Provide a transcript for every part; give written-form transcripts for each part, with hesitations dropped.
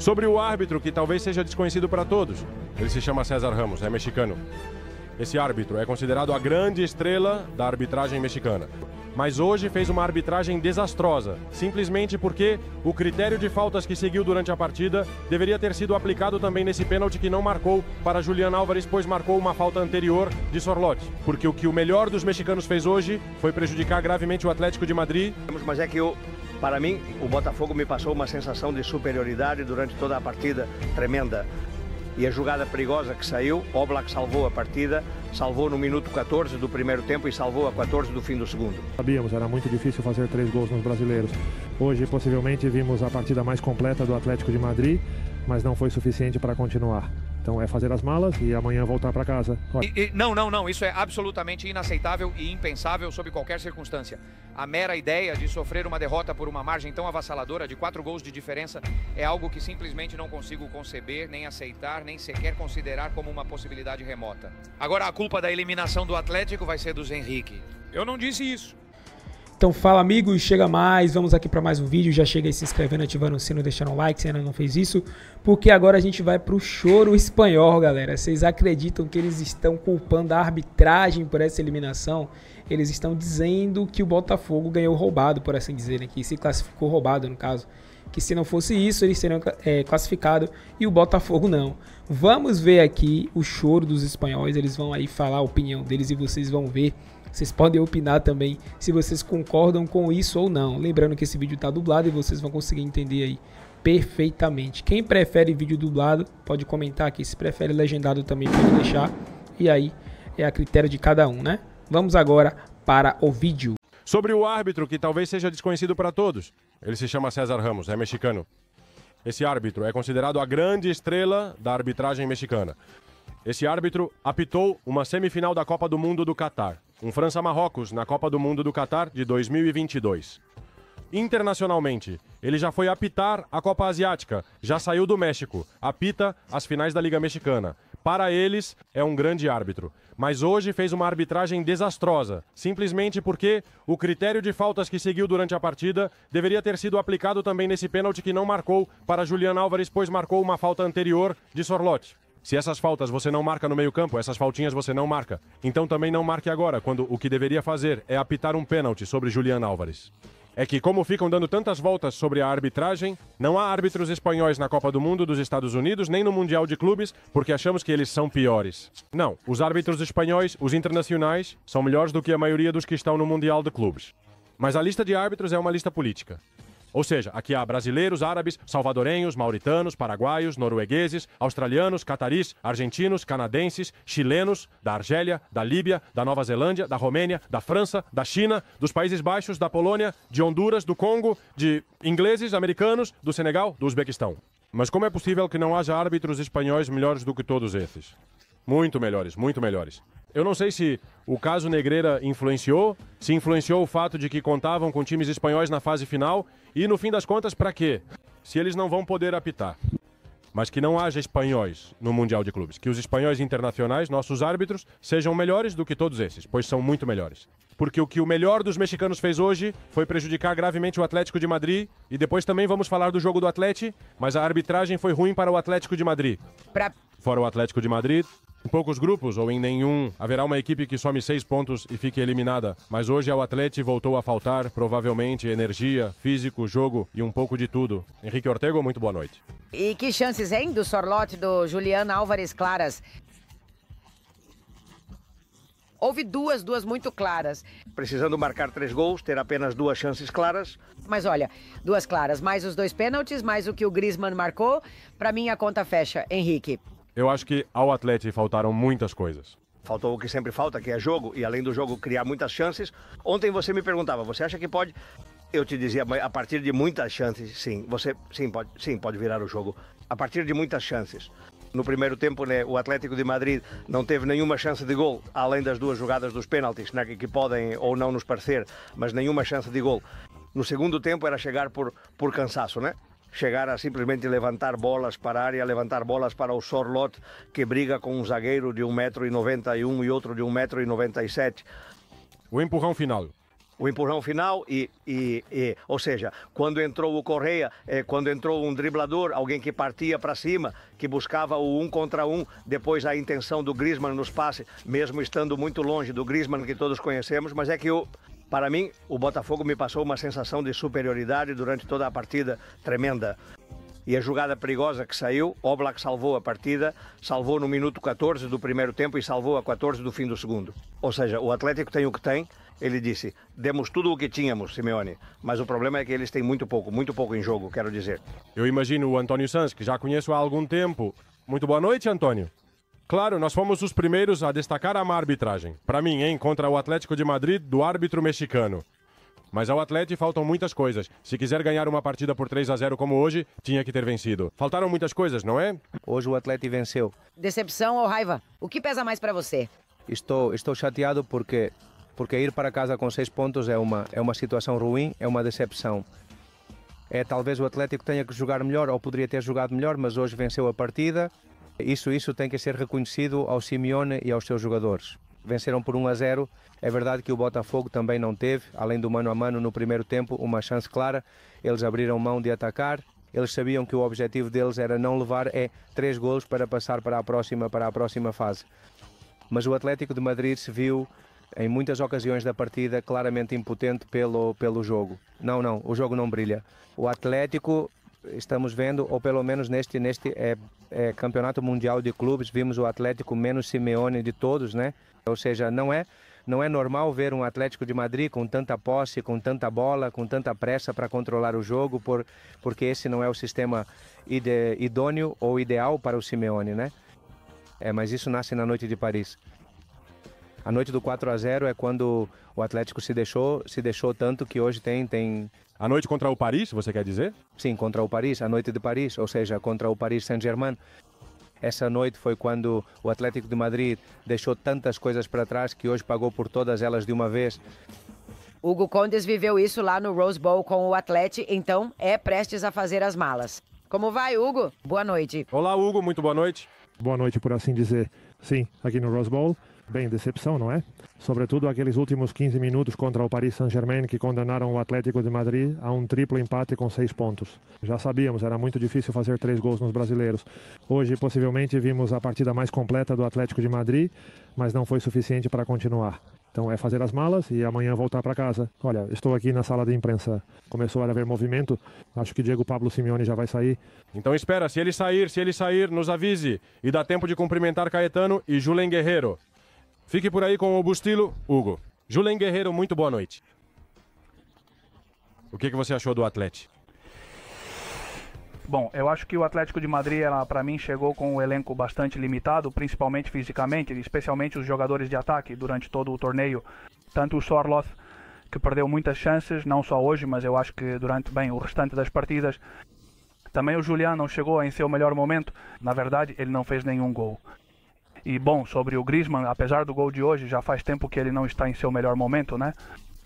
Sobre o árbitro, que talvez seja desconhecido para todos. Ele se chama César Ramos, é mexicano. Esse árbitro é considerado a grande estrela da arbitragem mexicana. Mas hoje fez uma arbitragem desastrosa, simplesmente porque o critério de faltas que seguiu durante a partida deveria ter sido aplicado também nesse pênalti que não marcou para Julián Álvares, pois marcou uma falta anterior de Sorloth. Porque o que o melhor dos mexicanos fez hoje foi prejudicar gravemente o Atlético de Madrid. Mas é que para mim, o Botafogo me passou uma sensação de superioridade durante toda a partida tremenda. E a jogada perigosa que saiu, Oblak salvou a partida, salvou no minuto 14 do primeiro tempo e salvou a 14 do fim do segundo. Sabíamos, era muito difícil fazer 3 gols nos brasileiros. Hoje, possivelmente, vimos a partida mais completa do Atlético de Madrid, mas não foi suficiente para continuar. Então é fazer as malas e amanhã voltar para casa. Não, isso é absolutamente inaceitável e impensável sob qualquer circunstância. A mera ideia de sofrer uma derrota por uma margem tão avassaladora de 4 gols de diferença é algo que simplesmente não consigo conceber, nem aceitar, nem sequer considerar como uma possibilidade remota. Agora a culpa da eliminação do Atlético vai ser do Henrique. Eu não disse isso. Então fala, amigos, chega mais, vamos aqui para mais um vídeo, já chega aí se inscrevendo, ativando o sino, deixando um like se ainda não fez isso, porque agora a gente vai pro choro espanhol, galera. Vocês acreditam que eles estão culpando a arbitragem por essa eliminação? Eles estão dizendo que o Botafogo ganhou roubado, por assim dizer, né? Que se classificou roubado, no caso. Que se não fosse isso, eles seriam classificados e o Botafogo não. Vamos ver aqui o choro dos espanhóis, eles vão aí falar a opinião deles e vocês vão ver. Vocês podem opinar também se vocês concordam com isso ou não. Lembrando que esse vídeo está dublado e vocês vão conseguir entender aí perfeitamente. Quem prefere vídeo dublado pode comentar aqui. Se prefere legendado também pode deixar. E aí é a critério de cada um, né? Vamos agora para o vídeo. Sobre o árbitro, que talvez seja desconhecido para todos. Ele se chama César Ramos, é mexicano. Esse árbitro é considerado a grande estrela da arbitragem mexicana. Esse árbitro apitou uma semifinal da Copa do Mundo do Catar. Um França-Marrocos na Copa do Mundo do Catar de 2022. Internacionalmente, ele já foi apitar a Copa Asiática, já saiu do México, apita as finais da Liga Mexicana. Para eles, é um grande árbitro. Mas hoje fez uma arbitragem desastrosa, simplesmente porque o critério de faltas que seguiu durante a partida deveria ter sido aplicado também nesse pênalti que não marcou para Julián Álvares, pois marcou uma falta anterior de Sorloth. Se essas faltas você não marca no meio-campo, essas faltinhas você não marca. Então também não marque agora, quando o que deveria fazer é apitar um pênalti sobre Julián Álvares. É que, como ficam dando tantas voltas sobre a arbitragem, não há árbitros espanhóis na Copa do Mundo dos Estados Unidos, nem no Mundial de Clubes, porque achamos que eles são piores. Não, os árbitros espanhóis, os internacionais, são melhores do que a maioria dos que estão no Mundial de Clubes. Mas a lista de árbitros é uma lista política. Ou seja, aqui há brasileiros, árabes, salvadorenhos, mauritanos, paraguaios, noruegueses, australianos, cataris, argentinos, canadenses, chilenos, da Argélia, da Líbia, da Nova Zelândia, da Romênia, da França, da China, dos Países Baixos, da Polônia, de Honduras, do Congo, de ingleses, americanos, do Senegal, do Uzbequistão. Mas como é possível que não haja árbitros espanhóis melhores do que todos esses? Muito melhores, muito melhores. Eu não sei se o caso Negreira influenciou, se influenciou o fato de que contavam com times espanhóis na fase final e, no fim das contas, para quê? Se eles não vão poder apitar. Mas que não haja espanhóis no Mundial de Clubes. Que os espanhóis internacionais, nossos árbitros, sejam melhores do que todos esses, pois são muito melhores. Porque o que o melhor dos mexicanos fez hoje foi prejudicar gravemente o Atlético de Madrid e depois também vamos falar do jogo do Atlético, mas a arbitragem foi ruim para o Atlético de Madrid. Fora o Atlético de Madrid, em poucos grupos ou em nenhum, haverá uma equipe que some 6 pontos e fique eliminada. Mas hoje ao Atlético voltou a faltar, provavelmente, energia, físico, jogo e um pouco de tudo. Henrique Ortega, muito boa noite. E que chances, hein, do Sorloth, do Julián Álvares claras? Houve duas muito claras. Precisando marcar 3 gols, ter apenas 2 chances claras. Mas olha, 2 claras, mais os 2 pênaltis, mais o que o Griezmann marcou, pra mim a conta fecha. Henrique. Eu acho que ao Atlético faltaram muitas coisas. Faltou o que sempre falta, que é jogo, e além do jogo criar muitas chances. Ontem você me perguntava, você acha que pode? Eu te dizia, a partir de muitas chances, sim. Pode virar o jogo. A partir de muitas chances. No primeiro tempo, né, o Atlético de Madrid não teve nenhuma chance de gol, além das 2 jogadas dos pênaltis, né, que podem ou não nos parecer, mas nenhuma chance de gol. No segundo tempo era chegar por cansaço, né? Chegar a simplesmente levantar bolas para a área, levantar bolas para o Sorloth, que briga com um zagueiro de 1,91 m e outro de 1,97 m. O empurrão final. o empurrão final ou seja, quando entrou o Correia, quando entrou um driblador, alguém que partia para cima, que buscava o 1 contra 1, depois a intenção do Griezmann nos passes, mesmo estando muito longe do Griezmann que todos conhecemos, mas é que para mim, o Botafogo me passou uma sensação de superioridade durante toda a partida tremenda. E a jogada perigosa que saiu, Oblak salvou a partida, salvou no minuto 14 do primeiro tempo e salvou a 14 do fim do segundo. Ou seja, o Atlético tem o que tem, ele disse, demos tudo o que tínhamos, Simeone, mas o problema é que eles têm muito pouco em jogo, quero dizer. Eu imagino o Antônio Sanz, que já conheço há algum tempo. Muito boa noite, Antônio. Claro, nós fomos os primeiros a destacar a má arbitragem. Para mim, hein, contra o Atlético de Madrid, do árbitro mexicano. Mas ao Atlético faltam muitas coisas. Se quiser ganhar uma partida por 3-0 como hoje, tinha que ter vencido. Faltaram muitas coisas, não é? Hoje o Atlético venceu. Decepção ou raiva? O que pesa mais para você? Estou chateado porque ir para casa com 6 pontos é uma situação ruim, é uma decepção. Talvez o Atlético tenha que jogar melhor ou poderia ter jogado melhor, mas hoje venceu a partida. Isso tem que ser reconhecido ao Simeone e aos seus jogadores. Venceram por 1-0. É verdade que o Botafogo também não teve, além do mano a mano no primeiro tempo, uma chance clara. Eles abriram mão de atacar. Eles sabiam que o objetivo deles era não levar 3 golos para passar para a próxima fase. Mas o Atlético de Madrid se viu em muitas ocasiões da partida claramente impotente pelo jogo. Não, o jogo não brilha. O Atlético, estamos vendo, ou pelo menos neste campeonato mundial de clubes, vimos o Atlético menos Simeone de todos, né? Ou seja, não é normal ver um Atlético de Madrid com tanta posse, com tanta bola, com tanta pressa para controlar o jogo, porque esse não é o sistema idôneo ou ideal para o Simeone, né? Mas isso nasce na noite de Paris. A noite do 4-0 é quando o Atlético se deixou tanto que hoje tem... A noite contra o Paris, você quer dizer? Sim, contra o Paris, a noite de Paris, ou seja, contra o Paris Saint-Germain. Essa noite foi quando o Atlético de Madrid deixou tantas coisas para trás que hoje pagou por todas elas de uma vez. Hugo Condes viveu isso lá no Rose Bowl com o Atlético, então é prestes a fazer as malas. Como vai, Hugo? Boa noite. Olá, Hugo, muito boa noite. Boa noite, por assim dizer. Sim, aqui no Rose Bowl. Bem, decepção, não é? Sobretudo aqueles últimos 15 minutos contra o Paris Saint-Germain que condenaram o Atlético de Madrid a um triplo empate com 6 pontos. Já sabíamos, era muito difícil fazer 3 gols nos brasileiros. Hoje, possivelmente, vimos a partida mais completa do Atlético de Madrid, mas não foi suficiente para continuar. Então é fazer as malas e amanhã voltar para casa. Olha, estou aqui na sala de imprensa. Começou a haver movimento. Acho que Diego Pablo Simeone já vai sair. Então espera, se ele sair, nos avise. E dá tempo de cumprimentar Caetano e Julen Guerreiro. Fique por aí com o Bustilo, Hugo. Julen Guerreiro, muito boa noite. O que você achou do Atlético? Bom, eu acho que o Atlético de Madrid, para mim, chegou com um elenco bastante limitado, principalmente fisicamente, especialmente os jogadores de ataque durante todo o torneio. Tanto o Sorloth, que perdeu muitas chances, não só hoje, mas eu acho que durante o restante das partidas. Também o Julián não chegou em seu melhor momento. Na verdade, ele não fez nenhum gol. E bom, sobre o Griezmann, apesar do gol de hoje, já faz tempo que ele não está em seu melhor momento, né?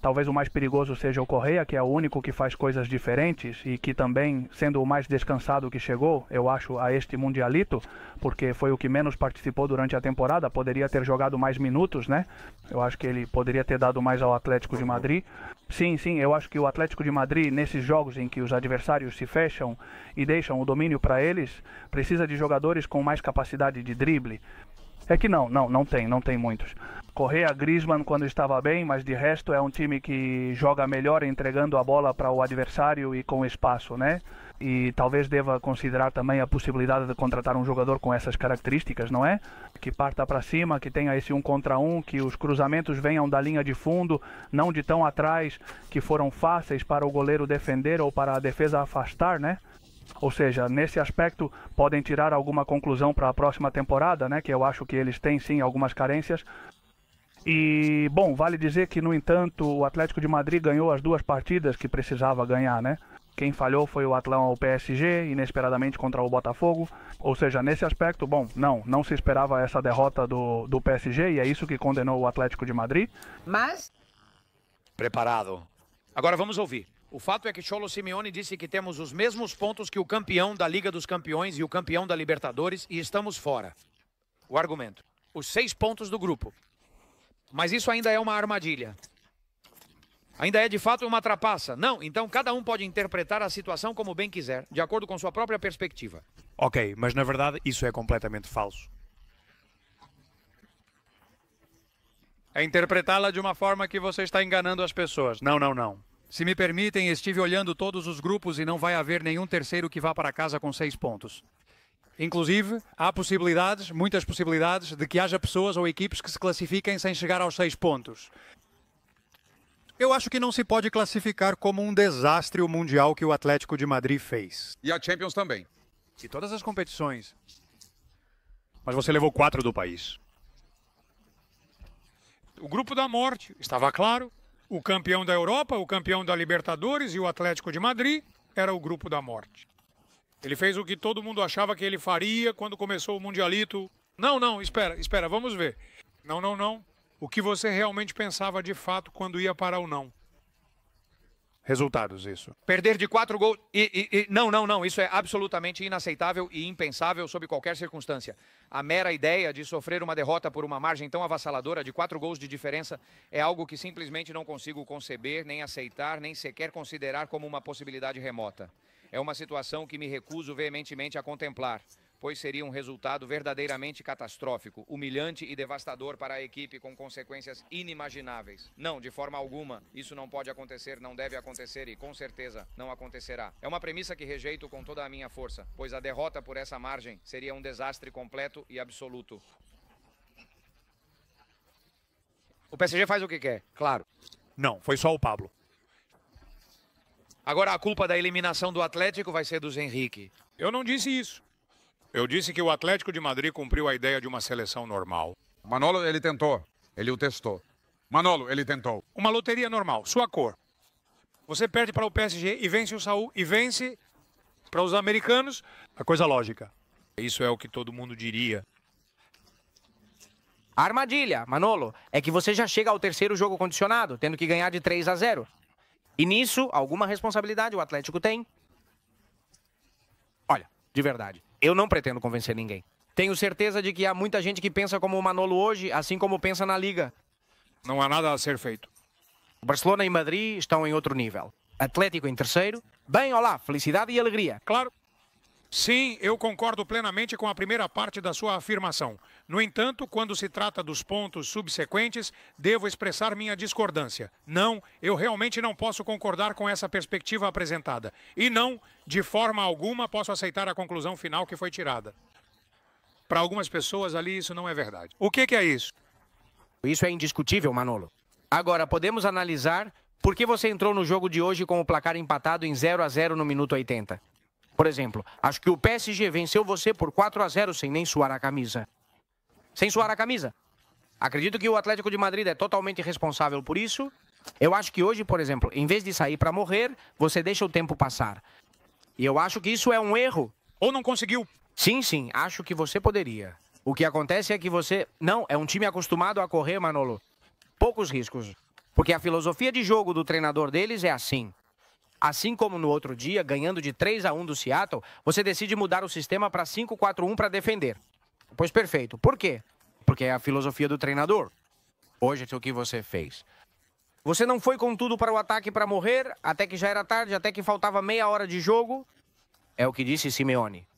Talvez o mais perigoso seja o Correia, que é o único que faz coisas diferentes e que também, sendo o mais descansado que chegou, eu acho, a este Mundialito, porque foi o que menos participou durante a temporada, poderia ter jogado mais minutos, né? Eu acho que ele poderia ter dado mais ao Atlético de Madrid. Sim, eu acho que o Atlético de Madrid, nesses jogos em que os adversários se fecham e deixam o domínio para eles, precisa de jogadores com mais capacidade de drible. É que não tem muitos. Correia, Griezmann quando estava bem, mas de resto é um time que joga melhor entregando a bola para o adversário e com espaço, né? E talvez deva considerar também a possibilidade de contratar um jogador com essas características, não é? Que parta para cima, que tenha esse 1 contra 1, que os cruzamentos venham da linha de fundo, não de tão atrás, que foram fáceis para o goleiro defender ou para a defesa afastar, né? Ou seja, nesse aspecto podem tirar alguma conclusão para a próxima temporada, né? Que eu acho que eles têm sim algumas carências. E, bom, vale dizer que, no entanto, o Atlético de Madrid ganhou as 2 partidas que precisava ganhar, né? Quem falhou foi o Atlão PSG, inesperadamente contra o Botafogo. Ou seja, nesse aspecto, bom, não se esperava essa derrota do PSG e é isso que condenou o Atlético de Madrid. Mas... Preparado. Agora vamos ouvir. O fato é que Cholo Simeone disse que temos os mesmos pontos que o campeão da Liga dos Campeões e o campeão da Libertadores e estamos fora. O argumento. Os 6 pontos do grupo. Mas isso ainda é uma armadilha. Ainda é de fato uma trapaça? Não, então cada um pode interpretar a situação como bem quiser, de acordo com sua própria perspectiva. Ok, mas na verdade isso é completamente falso. É interpretá-la de uma forma que você está enganando as pessoas. Não, não, não. Se me permitem, estive olhando todos os grupos e não vai haver nenhum terceiro que vá para casa com 6 pontos. Inclusive, há possibilidades, muitas possibilidades, de que haja pessoas ou equipes que se classifiquem sem chegar aos 6 pontos. Eu acho que não se pode classificar como um desastre o Mundial que o Atlético de Madrid fez. E a Champions também. E todas as competições. Mas você levou 4 do país. O grupo da morte, estava claro. O campeão da Europa, o campeão da Libertadores e o Atlético de Madrid era o grupo da morte. Ele fez o que todo mundo achava que ele faria quando começou o Mundialito. Não, não, espera, vamos ver. Não, não, não. O que você realmente pensava de fato quando ia para o não? Resultados, isso. Perder de 4 gols... Não, isso é absolutamente inaceitável e impensável sob qualquer circunstância. A mera ideia de sofrer uma derrota por uma margem tão avassaladora de 4 gols de diferença é algo que simplesmente não consigo conceber, nem aceitar, nem sequer considerar como uma possibilidade remota. É uma situação que me recuso veementemente a contemplar, pois seria um resultado verdadeiramente catastrófico, humilhante e devastador para a equipe com consequências inimagináveis. Não, de forma alguma, isso não pode acontecer, não deve acontecer e com certeza não acontecerá. É uma premissa que rejeito com toda a minha força, pois a derrota por essa margem seria um desastre completo e absoluto. O PSG faz o que quer, claro. Não, foi só o Pablo. Agora a culpa da eliminação do Atlético vai ser dos Henrique. Eu não disse isso. Eu disse que o Atlético de Madrid cumpriu a ideia de uma seleção normal. Manolo, ele tentou. Ele o testou. Manolo, ele tentou. Uma loteria normal, sua cor. Você perde para o PSG e vence o Saúl e vence para os americanos. A coisa lógica. Isso é o que todo mundo diria. A armadilha, Manolo, é que você já chega ao terceiro jogo condicionado, tendo que ganhar de 3-0. E nisso, alguma responsabilidade o Atlético tem? Olha, de verdade, eu não pretendo convencer ninguém. Tenho certeza de que há muita gente que pensa como o Manolo hoje, assim como pensa na Liga. Não há nada a ser feito. Barcelona e Madrid estão em outro nível. Atlético em terceiro. Bem, olá, felicidade e alegria. Claro. Sim, eu concordo plenamente com a primeira parte da sua afirmação. No entanto, quando se trata dos pontos subsequentes, devo expressar minha discordância. Não, eu realmente não posso concordar com essa perspectiva apresentada. E não, de forma alguma, posso aceitar a conclusão final que foi tirada. Para algumas pessoas ali, isso não é verdade. O que é isso? Isso é indiscutível, Manolo. Agora, podemos analisar por que você entrou no jogo de hoje com o placar empatado em 0-0 no minuto 80. Por exemplo, acho que o PSG venceu você por 4-0 sem nem suar a camisa. Sem suar a camisa. Acredito que o Atlético de Madrid é totalmente responsável por isso. Eu acho que hoje, por exemplo, em vez de sair para morrer, você deixa o tempo passar. E eu acho que isso é um erro. Ou não conseguiu? Sim, acho que você poderia. O que acontece é que você... Não, é um time acostumado a correr, Manolo. Poucos riscos. Porque a filosofia de jogo do treinador deles é assim. Assim como no outro dia, ganhando de 3-1 do Seattle, você decide mudar o sistema para 5-4-1 para defender. Pois perfeito. Por quê? Porque é a filosofia do treinador. Hoje é o que você fez. Você não foi com tudo para o ataque para morrer, até que já era tarde, até que faltava meia hora de jogo. É o que disse Simeone.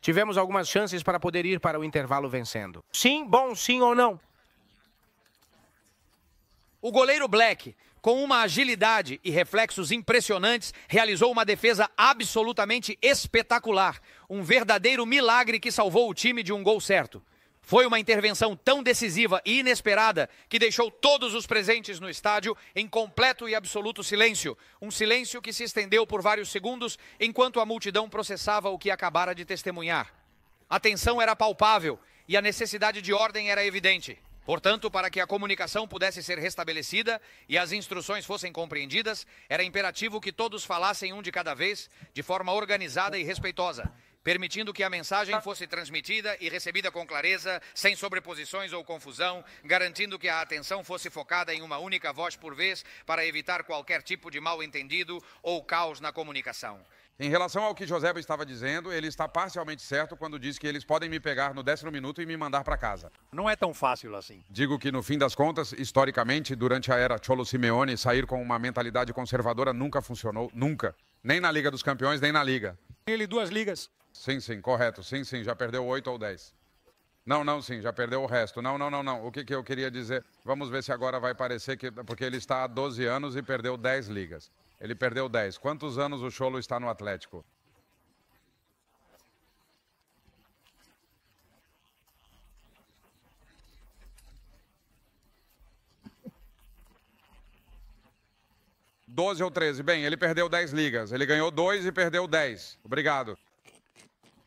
Tivemos algumas chances para poder ir para o intervalo vencendo. Sim, bom, sim ou não? O goleiro Black, com uma agilidade e reflexos impressionantes, realizou uma defesa absolutamente espetacular. Um verdadeiro milagre que salvou o time de um gol certo. Foi uma intervenção tão decisiva e inesperada que deixou todos os presentes no estádio em completo e absoluto silêncio. Um silêncio que se estendeu por vários segundos enquanto a multidão processava o que acabara de testemunhar. A tensão era palpável e a necessidade de ordem era evidente. Portanto, para que a comunicação pudesse ser restabelecida e as instruções fossem compreendidas, era imperativo que todos falassem um de cada vez, de forma organizada e respeitosa, permitindo que a mensagem fosse transmitida e recebida com clareza, sem sobreposições ou confusão, garantindo que a atenção fosse focada em uma única voz por vez para evitar qualquer tipo de mal-entendido ou caos na comunicação. Em relação ao que Joseba estava dizendo, ele está parcialmente certo quando diz que eles podem me pegar no 10º minuto e me mandar para casa. Não é tão fácil assim. Digo que, no fim das contas, historicamente, durante a era Cholo Simeone, sair com uma mentalidade conservadora nunca funcionou, nunca. Nem na Liga dos Campeões, nem na Liga. Ele 2 ligas. Sim, sim, correto. Sim, sim, já perdeu 8 ou 10. Não, sim, já perdeu o resto. Não. O que eu queria dizer? Vamos ver se agora vai parecer que... Porque ele está há 12 anos e perdeu 10 ligas. Ele perdeu 10. Quantos anos o Cholo está no Atlético? ou 13. Bem, ele perdeu 10 ligas. Ele ganhou 2 e perdeu 10. Obrigado.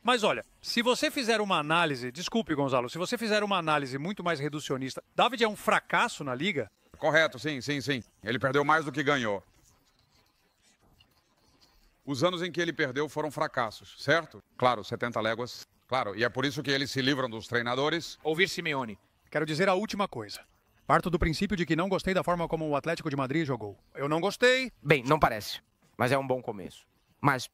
Mas olha, se você fizer uma análise... Desculpe, Gonzalo. Se você fizer uma análise muito mais reducionista... David é um fracasso na Liga? Correto, sim. Ele perdeu mais do que ganhou. Os anos em que ele perdeu foram fracassos, certo? Claro, 70 léguas. Claro, e é por isso que eles se livram dos treinadores. Ouvir Simeone. Quero dizer a última coisa. Parto do princípio de que não gostei da forma como o Atlético de Madrid jogou. Eu não gostei. Bem, não parece. Mas é um bom começo. Mas...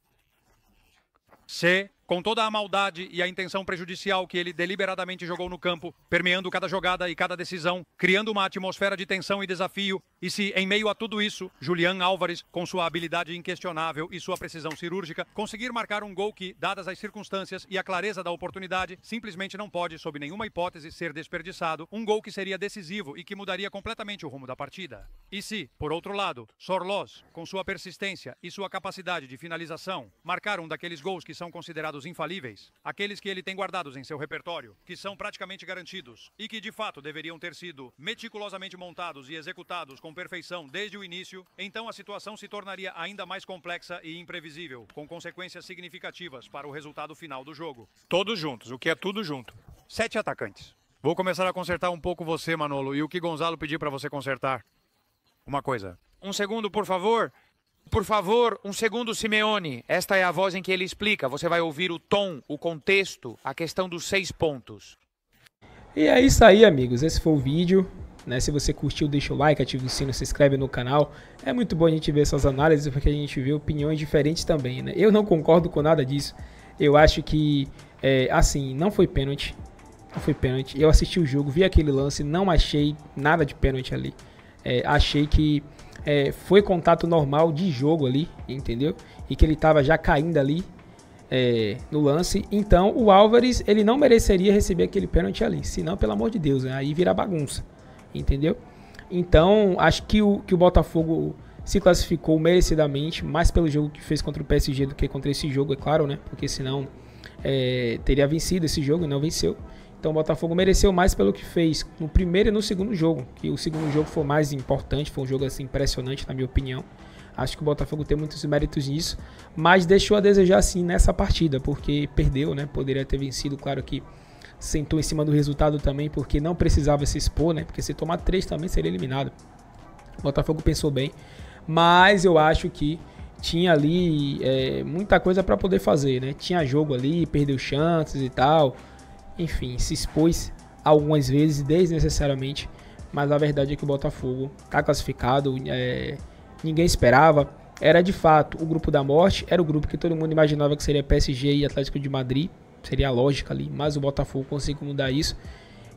Se, com toda a maldade e a intenção prejudicial que ele deliberadamente jogou no campo, permeando cada jogada e cada decisão, criando uma atmosfera de tensão e desafio, e se, em meio a tudo isso, Julián Álvares, com sua habilidade inquestionável e sua precisão cirúrgica, conseguir marcar um gol que, dadas as circunstâncias e a clareza da oportunidade, simplesmente não pode, sob nenhuma hipótese, ser desperdiçado, um gol que seria decisivo e que mudaria completamente o rumo da partida. E se, por outro lado, Sorloz, com sua persistência e sua capacidade de finalização, marcar um daqueles gols que são considerados infalíveis, aqueles que ele tem guardados em seu repertório, que são praticamente garantidos e que de fato deveriam ter sido meticulosamente montados e executados com perfeição desde o início, então a situação se tornaria ainda mais complexa e imprevisível, com consequências significativas para o resultado final do jogo. Todos juntos, o que é tudo junto. 7 atacantes. Vou começar a consertar um pouco você, Manolo, e o que Gonzalo pediu para você consertar. Uma coisa. Um segundo, por favor. Por favor, um segundo, Simeone. Esta é a voz em que ele explica. Você vai ouvir o tom, o contexto, a questão dos 6 pontos. E é isso aí, amigos. Esse foi o vídeo. Né? Se você curtiu, deixa o like, ativa o sino, se inscreve no canal. É muito bom a gente ver essas análises, porque a gente vê opiniões diferentes também. Né? Eu não concordo com nada disso. Eu acho que, assim, não foi pênalti. Não foi pênalti. Eu assisti o jogo, vi aquele lance, não achei nada de pênalti ali. Achei que... foi contato normal de jogo ali, entendeu? E que ele estava já caindo ali no lance. Então o Álvares, ele não mereceria receber aquele pênalti ali. Senão, pelo amor de Deus, né? Aí vira bagunça, entendeu? Então acho que o Botafogo se classificou merecidamente, mais pelo jogo que fez contra o PSG do que contra esse jogo, é claro, né? Porque senão teria vencido esse jogo e não venceu. Então o Botafogo mereceu mais pelo que fez no primeiro e no segundo jogo. Que o segundo jogo foi mais importante, foi um jogo assim impressionante na minha opinião. Acho que o Botafogo tem muitos méritos nisso, mas deixou a desejar sim nessa partida, porque perdeu, né? Poderia ter vencido, claro que sentou em cima do resultado também, porque não precisava se expor, né? Porque se tomar 3 também seria eliminado. O Botafogo pensou bem, mas eu acho que tinha ali muita coisa para poder fazer, né? Tinha jogo ali, perdeu chances e tal. Enfim, se expôs algumas vezes desnecessariamente, mas a verdade é que o Botafogo está classificado, ninguém esperava. Era de fato o grupo da morte, era o grupo que todo mundo imaginava que seria PSG e Atlético de Madrid, seria a lógica ali, mas o Botafogo conseguiu mudar isso.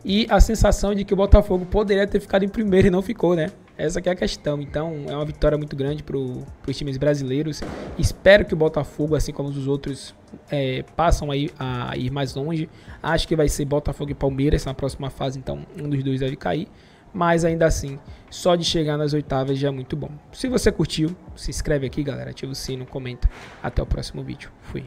E a sensação de que o Botafogo poderia ter ficado em primeiro e não ficou, né? Essa que é a questão. Então é uma vitória muito grande para os times brasileiros. Espero que o Botafogo, assim como os outros, passam a ir mais longe. Acho que vai ser Botafogo e Palmeiras na próxima fase, então um dos dois deve cair. Mas ainda assim, só de chegar nas oitavas já é muito bom. Se você curtiu, se inscreve aqui, galera. Ativa o sino, comenta. Até o próximo vídeo. Fui.